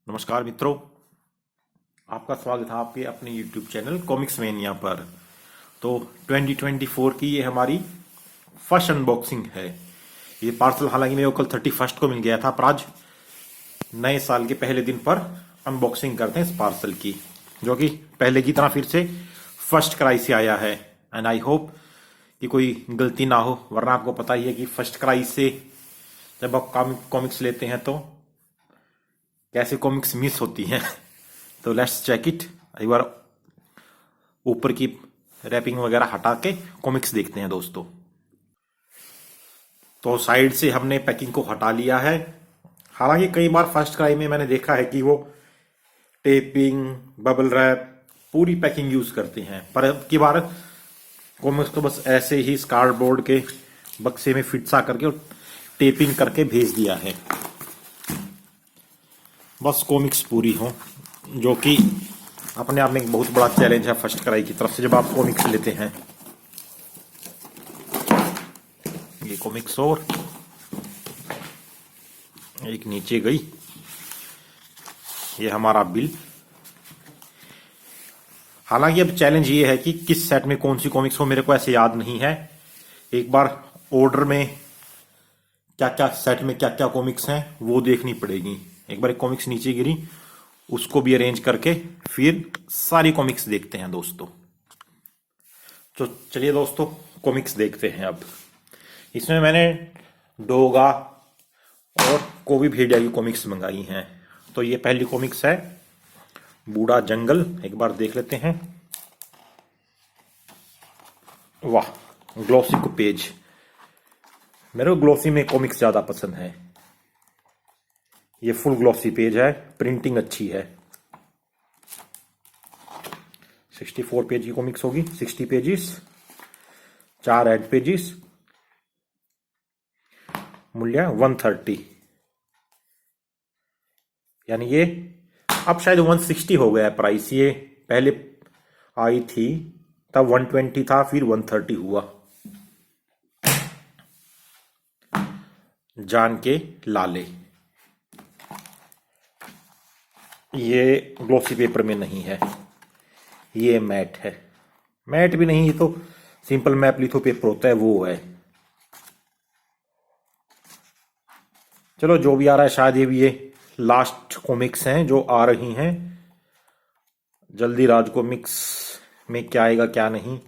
नमस्कार मित्रों, आपका स्वागत है आपके अपने YouTube चैनल कॉमिक्स मैनिया पर। तो 2024 की ये हमारी फर्स्ट अनबॉक्सिंग है। ये पार्सल हालांकि मेरे को कल 31 को मिल गया था, पर आज नए साल के पहले दिन पर अनबॉक्सिंग करते हैं इस पार्सल की, जो कि पहले की तरह फिर से फर्स्ट क्राई से आया है। एंड आई होप कि कोई गलती ना हो, वरना आपको पता ही है कि फर्स्ट क्राई से जब आप कॉमिक्स लेते हैं तो कैसे कॉमिक्स मिस होती हैं। तो लेट्स चेक इट। एक बार ऊपर की रैपिंग वगैरह हटा के कॉमिक्स देखते हैं दोस्तों। तो साइड से हमने पैकिंग को हटा लिया है। हालांकि कई बार फर्स्ट क्राई में मैंने देखा है कि वो टेपिंग, बबल रैप, पूरी पैकिंग यूज करते हैं, पर अब की बार कॉमिक्स को बस ऐसे ही कार्डबोर्ड के बक्से में फिट सा करके और टेपिंग करके भेज दिया है। बस कॉमिक्स पूरी हो, जो कि अपने आप में एक बहुत बड़ा चैलेंज है फर्स्ट क्राई की तरफ से जब आप कॉमिक्स लेते हैं। ये कॉमिक्स और एक नीचे गई, ये हमारा बिल। हालांकि अब चैलेंज ये है कि किस सेट में कौन सी कॉमिक्स हो, मेरे को ऐसे याद नहीं है। एक बार ऑर्डर में क्या क्या सेट में क्या क्या कॉमिक्स हैं वो देखनी पड़ेगी। एक बार एक कॉमिक्स नीचे गिरी, उसको भी अरेंज करके फिर सारी कॉमिक्स देखते हैं दोस्तों। तो चलिए दोस्तों कॉमिक्स देखते हैं। अब इसमें मैंने डोगा और कोबी भेड़िया की कॉमिक्स मंगाई हैं। तो ये पहली कॉमिक्स है बूढ़ा जंगल, एक बार देख लेते हैं। वाह, ग्लॉसी को पेज, मेरे को ग्लॉसी में कॉमिक्स ज्यादा पसंद है। ये फुल ग्लॉसी पेज है, प्रिंटिंग अच्छी है। 64 पेज की कॉमिक्स होगी, 60 पेजेस, 4 एड पेजेस, मूल्य 130, यानी ये अब शायद 160 हो गया है प्राइस। ये पहले आई थी तब 120 था, फिर 130 हुआ। जान के लाले, ये ग्लॉसी पेपर में नहीं है, ये मैट है। मैट भी नहीं, ये तो सिंपल मैप लिथो पेपर होता है, वो है। चलो जो भी आ रहा है, शायद ये लास्ट कॉमिक्स हैं जो आ रही हैं। जल्दी राज कॉमिक्स में क्या आएगा क्या नहीं,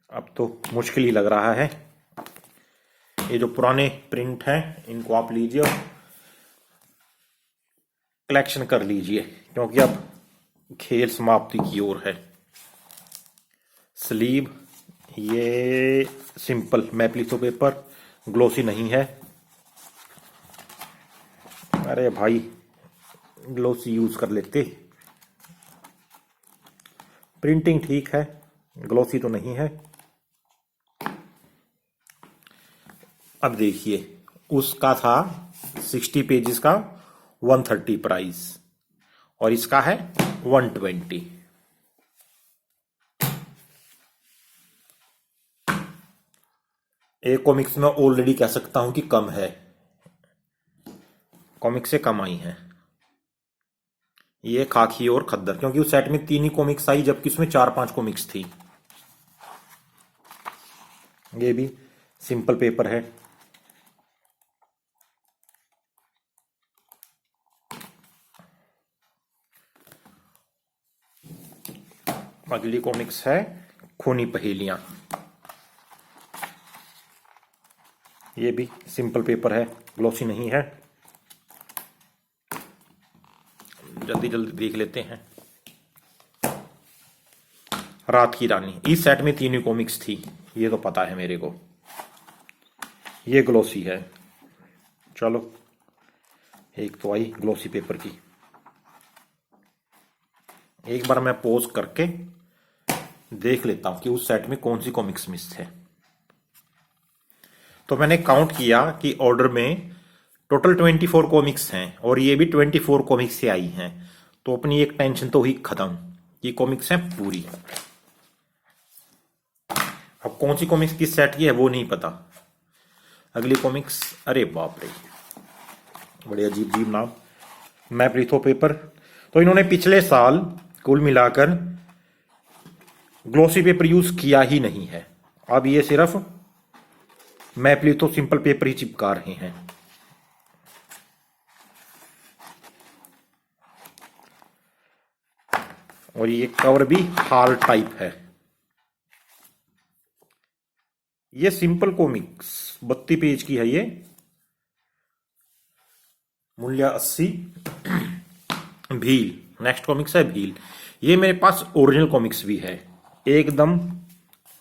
अब तो मुश्किल ही लग रहा है। ये जो पुराने प्रिंट हैं इनको आप लीजिए और कलेक्शन कर लीजिए, क्योंकि अब खेल समाप्ति की ओर है। स्लीव, ये simple map litho paper, glossy नहीं है। अरे भाई ग्लोसी यूज कर लेते। प्रिंटिंग ठीक है, ग्लोसी तो नहीं है। अब देखिए, उसका था 60 पेजेस का 130 प्राइस और इसका है 120। एक कॉमिक्स में ऑलरेडी कह सकता हूं कि कम है, कॉमिक्स से कम आई है। ये खाकी और खद्दर, क्योंकि उस सेट में 3 ही कॉमिक्स आई जबकि उसमें 4-5 कॉमिक्स थी। ये भी सिंपल पेपर है। अगली कॉमिक्स है खूनी पहेलियां। ये भी सिंपल पेपर है, ग्लॉसी नहीं है। जल्दी जल्दी देख लेते हैं। रात की रानी, इस सेट में 3 ही कॉमिक्स थी, ये तो पता है मेरे को। ये ग्लॉसी है। चलो एक तो आई ग्लॉसी पेपर की। एक बार मैं पॉज करके देख लेता हूं कि उस सेट में कौन सी कॉमिक्स मिस है। तो मैंने काउंट किया कि ऑर्डर में टोटल 24 कॉमिक्स हैं और ये भी 24 कॉमिक्स से आई हैं। तो अपनी एक टेंशन तो हुई खत्म, ये कॉमिक्स हैं पूरी। अब कौन सी कॉमिक्स किस सेट की है वो नहीं पता। अगली कॉमिक्स, अरे बाप रे, बड़े अजीब अजीब नाम। Map litho paper. तो इन्होंने पिछले साल कुल मिलाकर ग्लोसी पेपर यूज किया ही नहीं है। अब ये सिर्फ मैप लिथो सिंपल पेपर ही चिपका रहे हैं। और ये कवर भी हार्ड टाइप है। ये सिंपल कॉमिक्स 32 पेज की है। ये मूल्य 80। भील नेक्स्ट कॉमिक्स है भील। ये मेरे पास ओरिजिनल कॉमिक्स भी है, एकदम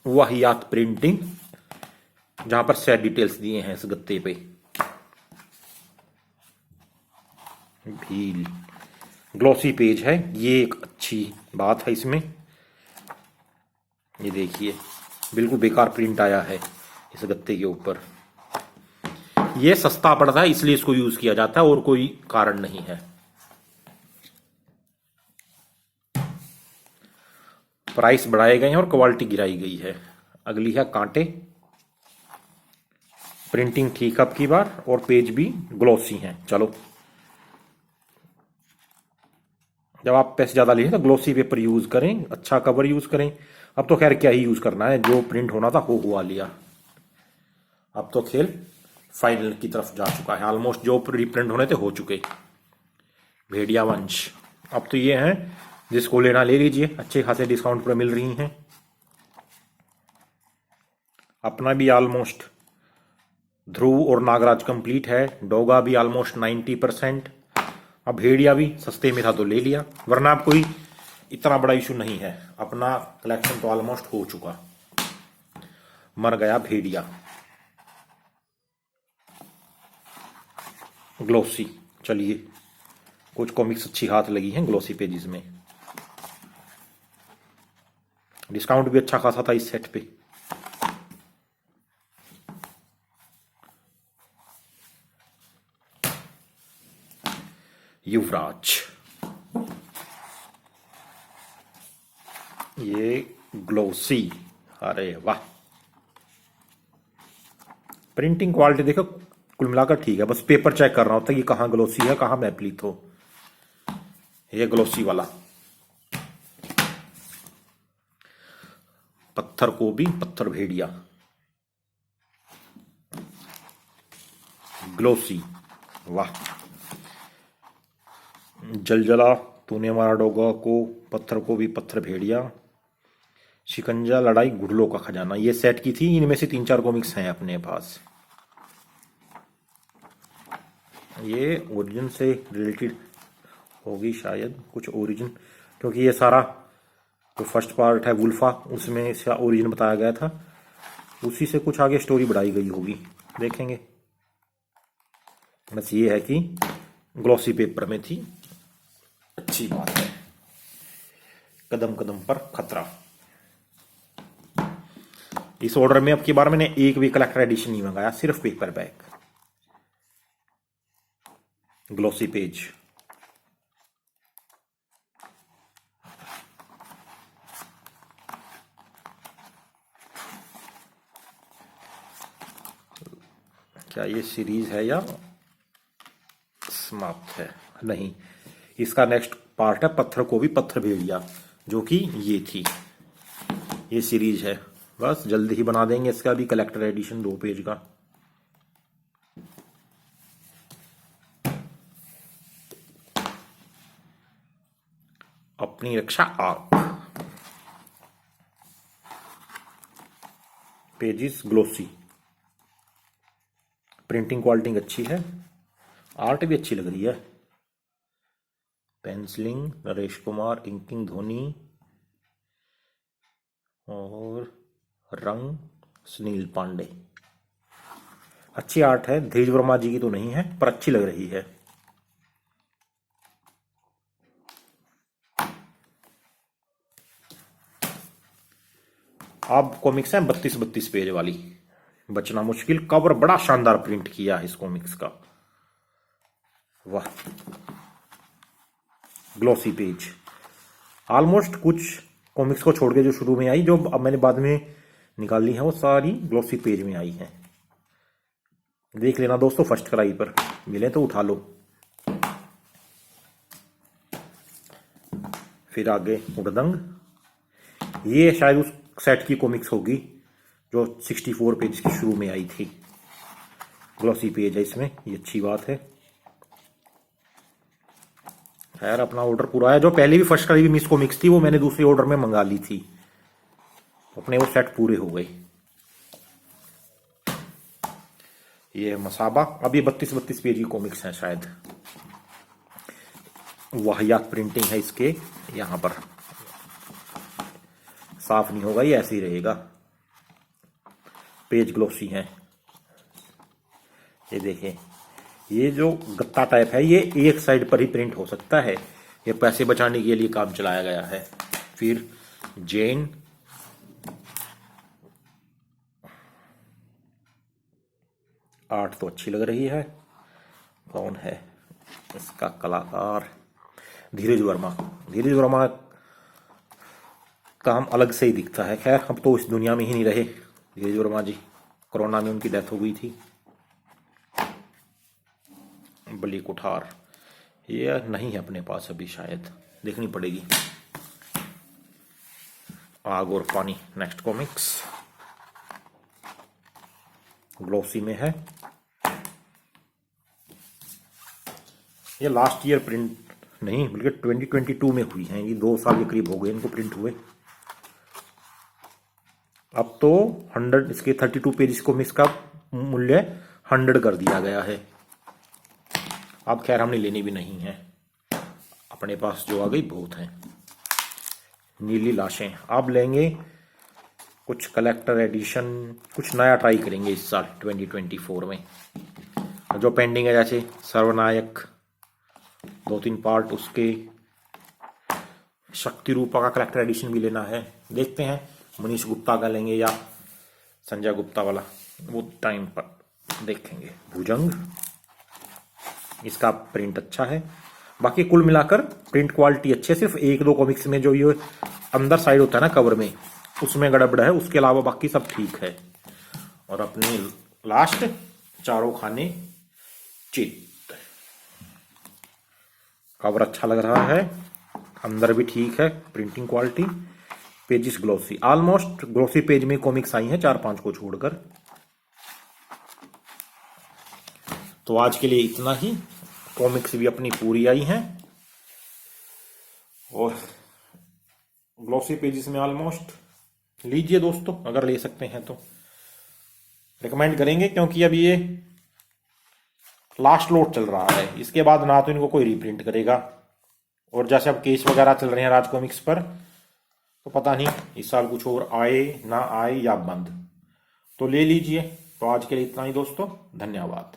वाहियात प्रिंटिंग, जहां पर सेट डिटेल्स दिए हैं इस गत्ते पे। भील ग्लॉसी पेज है, ये एक अच्छी बात है इसमें। ये देखिए बिल्कुल बेकार प्रिंट आया है इस गत्ते के ऊपर। ये सस्ता पड़ता है इसलिए इसको यूज किया जाता है, और कोई कारण नहीं है। प्राइस बढ़ाए गए हैं और क्वालिटी गिराई गई है। अगली है कांटे। प्रिंटिंग ठीक अब की बार, और पेज भी ग्लॉसी हैं। चलो, जब आप पैसे ज्यादा लिए तो ग्लॉसी पेपर यूज करें, अच्छा कवर यूज करें। अब तो खैर क्या ही यूज करना है, जो प्रिंट होना था हो हुआ लिया। अब तो खेल फाइनल की तरफ जा चुका है, ऑलमोस्ट जो रिप्रिंट होने थे हो चुके। भेड़िया वंश, अब तो ये हैं जिसको लेना ले लीजिए, अच्छे खासे डिस्काउंट पर मिल रही हैं। अपना भी ऑलमोस्ट ध्रुव और नागराज कंप्लीट है, डोगा भी ऑलमोस्ट 90%। अब भेड़िया भी सस्ते में था तो ले लिया, वरना अब कोई इतना बड़ा इशू नहीं है। अपना कलेक्शन तो ऑलमोस्ट हो चुका। मर गया भेड़िया। ग्लोसी, चलिए कुछ कॉमिक्स अच्छी हाथ लगी हैं ग्लोसी पेजेस में। डिस्काउंट भी अच्छा खासा था इस सेट पे। युवराज, ये ग्लोसी, अरे वाह। प्रिंटिंग क्वालिटी देखो कुल मिलाकर ठीक है, बस पेपर चेक कर रहा होता है कि कहां ग्लोसी है कहां मैप लिथो। ये ग्लोसी वाला। पत्थर को भी पत्थर भेड़िया, ग्लोसी, वाह। जलजला, तूने मारा डोगा को, पत्थर को भी पत्थर भेड़िया, शिकंजा, लड़ाई, गुडलों का खजाना। ये सेट की थी, इनमें से 3-4 कॉमिक्स हैं अपने पास। ये ओरिजिन से रिलेटेड होगी शायद, कुछ ओरिजिन, क्योंकि ये सारा जो फर्स्ट पार्ट है वुल्फा, उसमें इसका ओरिजिन बताया गया था, उसी से कुछ आगे स्टोरी बढ़ाई गई होगी, देखेंगे। बस ये है कि ग्लॉसी पेपर में थी, अच्छी बात है। कदम कदम पर खतरा। इस ऑर्डर में अब की बार मैंने एक भी कलेक्टर एडिशन नहीं मंगाया, सिर्फ पेपर बैग। ग्लॉसी पेज, क्या ये सीरीज है या समाप्त है? नहीं, इसका नेक्स्ट पार्ट है पत्थर को भी पत्थर भेड़िया, जो कि ये थी, ये सीरीज है। बस जल्दी ही बना देंगे इसका भी कलेक्टर एडिशन 2 पेज का। अपनी रक्षा आप। पेजेस ग्लोसी, प्रिंटिंग क्वालिटी अच्छी है, आर्ट भी अच्छी लग रही है। पेंसिलिंग नरेश कुमार, इंकिंग धोनी, और रंग सुनील पांडे। अच्छी आर्ट है, धीरज वर्मा जी की तो नहीं है पर अच्छी लग रही है। अब कॉमिक्स है 32-32 पेज वाली, बचना मुश्किल। कवर बड़ा शानदार प्रिंट किया है इस कॉमिक्स का, वाह। ग्लॉसी पेज, ऑलमोस्ट कुछ कॉमिक्स को छोड़ के जो शुरू में आई, जो अब मैंने बाद में निकाली है, वो सारी ग्लॉसी पेज में आई है। देख लेना दोस्तों, फर्स्ट क्राई पर मिले तो उठा लो। फिर आगे उड़दंग। ये शायद उस सेट की कॉमिक्स होगी जो 64 पेज की शुरू में आई थी। ग्लॉसी पेज है इसमें, ये अच्छी बात है। खैर अपना ऑर्डर पूरा है। जो पहले भी फर्स्ट करी हुई मिस कॉमिक्स थी वो मैंने दूसरे ऑर्डर में मंगा ली थी, अपने वो सेट पूरे हो गए। ये मसाबा, अब ये 32 पेज की कॉमिक्स हैं शायद। वाहियात प्रिंटिंग है इसके, यहां पर साफ नहीं होगा, ये ऐसे ही रहेगा। पेज ग्लोसी हैं, ये देखें। ये जो गत्ता टाइप है ये एक साइड पर ही प्रिंट हो सकता है, ये पैसे बचाने के लिए काम चलाया गया है। फिर जैन, आर्ट तो अच्छी लग रही है। कौन है इसका कलाकार? धीरज वर्मा। धीरज वर्मा काम अलग से ही दिखता है। खैर अब तो इस दुनिया में ही नहीं रहे धीरज वर्मा जी, कोरोना में उनकी डेथ हो गई थी। बली कुठार, ये नहीं है अपने पास अभी, शायद देखनी पड़ेगी। आग और पानी नेक्स्ट कॉमिक्स, ग्लोसी में है। ये लास्ट ईयर प्रिंट नहीं बल्कि 2022 में हुई है, ये 2 साल के करीब हो गए इनको प्रिंट हुए। अब तो 100, इसके 32 पेज कॉमिक्स का मूल्य 100 कर दिया गया है। अब खैर हमने लेनी भी नहीं है, अपने पास जो आ गई बहुत है। नीली लाशें, अब लेंगे कुछ कलेक्टर एडिशन, कुछ नया ट्राई करेंगे इस साल 2024 में। जो पेंडिंग है जैसे सर्वनायक 2-3 पार्ट, उसके शक्ति रूपा का कलेक्टर एडिशन भी लेना है। देखते हैं मनीष गुप्ता का लेंगे या संजय गुप्ता वाला, वो टाइम पर देखेंगे। भुजंग, इसका प्रिंट अच्छा है, बाकी कुल मिलाकर प्रिंट क्वालिटी अच्छी है। सिर्फ 1-2 कॉमिक्स में जो ये अंदर साइड होता है ना कवर में, उसमें गड़बड़ है, उसके अलावा बाकी सब ठीक है। और अपनी लास्ट चारों खाने चित, कवर अच्छा लग रहा है, अंदर भी ठीक है printing quality. Pages glossy, almost glossy page में कॉमिक्स आई हैं 4-5 को छोड़कर। तो आज के लिए इतना ही, कॉमिक्स भी अपनी पूरी आई हैं और ग्लोसी पेजेस में ऑलमोस्ट। लीजिए दोस्तों, अगर ले सकते हैं तो रिकमेंड करेंगे, क्योंकि अब ये लास्ट लोट चल रहा है, इसके बाद ना तो इनको कोई रीप्रिंट करेगा। और जैसे अब केस वगैरह चल रहे हैं राज कॉमिक्स पर, तो पता नहीं इस साल कुछ और आए ना आए या बंद, तो ले लीजिए। तो आज के लिए इतना ही दोस्तों, धन्यवाद।